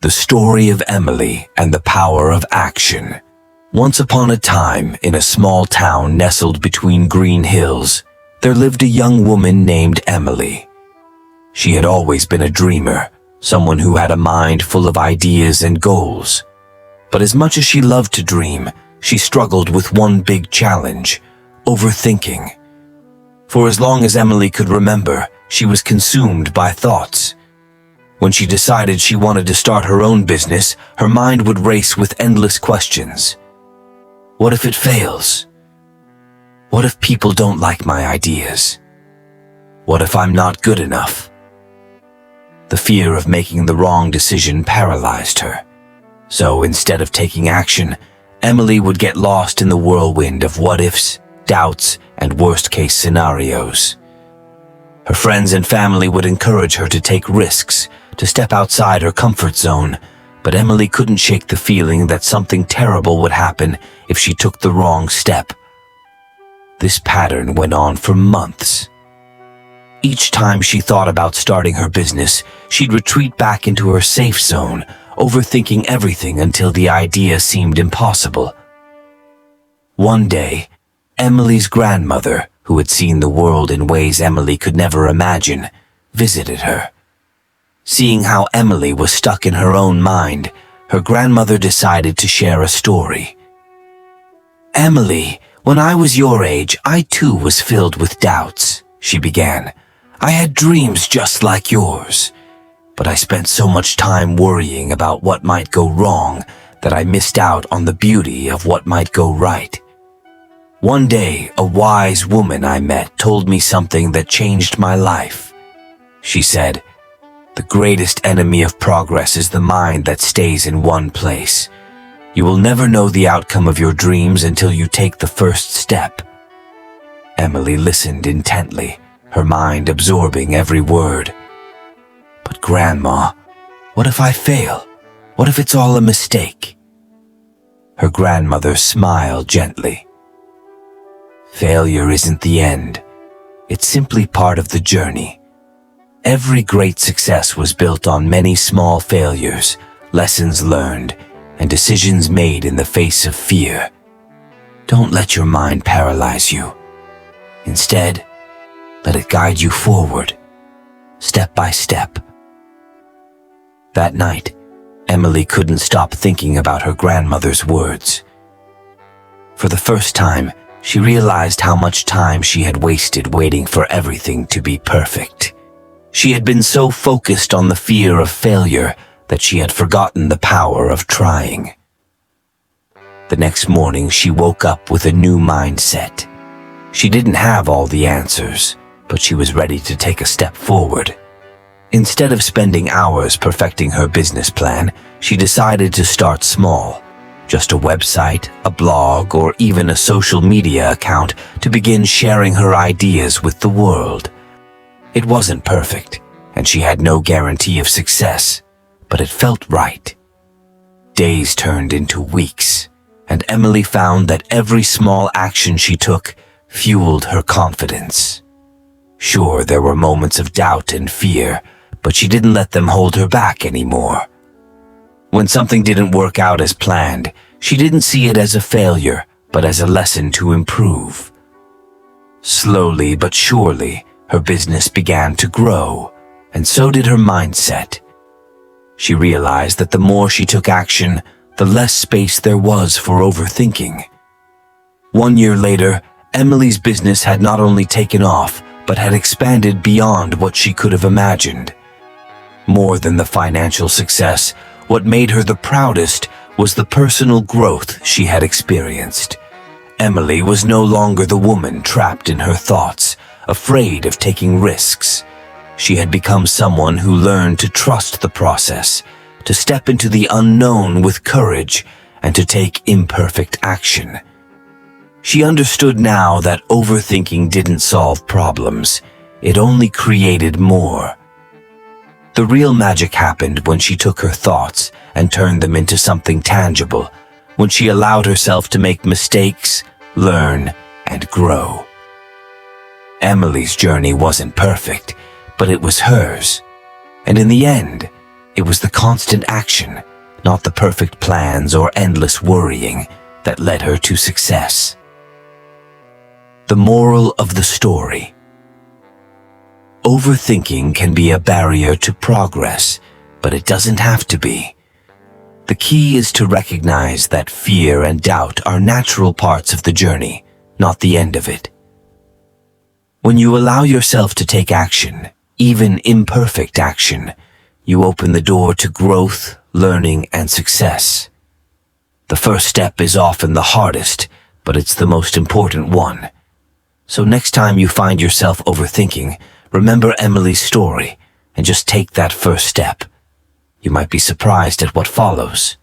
The story of Emily and the power of action. Once upon a time, in a small town nestled between green hills, there lived a young woman named Emily. She had always been a dreamer, someone who had a mind full of ideas and goals. But as much as she loved to dream, she struggled with one big challenge: overthinking. For as long as Emily could remember, she was consumed by thoughts. When she decided she wanted to start her own business, her mind would race with endless questions. What if it fails? What if people don't like my ideas? What if I'm not good enough? The fear of making the wrong decision paralyzed her. So instead of taking action, Emily would get lost in the whirlwind of what-ifs, doubts, and worst-case scenarios. Her friends and family would encourage her to take risks, to step outside her comfort zone, but Emily couldn't shake the feeling that something terrible would happen if she took the wrong step. This pattern went on for months. Each time she thought about starting her business, she'd retreat back into her safe zone, overthinking everything until the idea seemed impossible. One day, Emily's grandmother, who had seen the world in ways Emily could never imagine, visited her. Seeing how Emily was stuck in her own mind, her grandmother decided to share a story. "Emily, when I was your age, I too was filled with doubts," she began. "I had dreams just like yours, but I spent so much time worrying about what might go wrong that I missed out on the beauty of what might go right. One day, a wise woman I met told me something that changed my life. She said, 'The greatest enemy of progress is the mind that stays in one place. You will never know the outcome of your dreams until you take the first step.'" Emily listened intently, her mind absorbing every word. "But Grandma, what if I fail? What if it's all a mistake?" Her grandmother smiled gently. "Failure isn't the end. It's simply part of the journey. Every great success was built on many small failures, lessons learned, and decisions made in the face of fear. Don't let your mind paralyze you. Instead, let it guide you forward, step by step." That night, Emily couldn't stop thinking about her grandmother's words. For the first time, she realized how much time she had wasted waiting for everything to be perfect. She had been so focused on the fear of failure that she had forgotten the power of trying. The next morning, she woke up with a new mindset. She didn't have all the answers, but she was ready to take a step forward. Instead of spending hours perfecting her business plan, she decided to start small. Just a website, a blog, or even a social media account to begin sharing her ideas with the world. It wasn't perfect, and she had no guarantee of success, but it felt right. Days turned into weeks, and Emily found that every small action she took fueled her confidence. Sure, there were moments of doubt and fear, but she didn't let them hold her back anymore. When something didn't work out as planned, she didn't see it as a failure, but as a lesson to improve. Slowly but surely, her business began to grow, and so did her mindset. She realized that the more she took action, the less space there was for overthinking. 1 year later, Emily's business had not only taken off, but had expanded beyond what she could have imagined. More than the financial success, what made her the proudest was the personal growth she had experienced. Emily was no longer the woman trapped in her thoughts, afraid of taking risks. She had become someone who learned to trust the process, to step into the unknown with courage, and to take imperfect action. She understood now that overthinking didn't solve problems, it only created more. The real magic happened when she took her thoughts and turned them into something tangible, when she allowed herself to make mistakes, learn, and grow. Emily's journey wasn't perfect, but it was hers. And in the end, It was the constant action, not the perfect plans or endless worrying, that led her to success. The moral of the story. Overthinking can be a barrier to progress, but it doesn't have to be. The key is to recognize that fear and doubt are natural parts of the journey, not the end of it. When you allow yourself to take action, even imperfect action, you open the door to growth, learning, and success. The first step is often the hardest, but it's the most important one. So next time you find yourself overthinking, remember Emily's story and just take that first step. You might be surprised at what follows.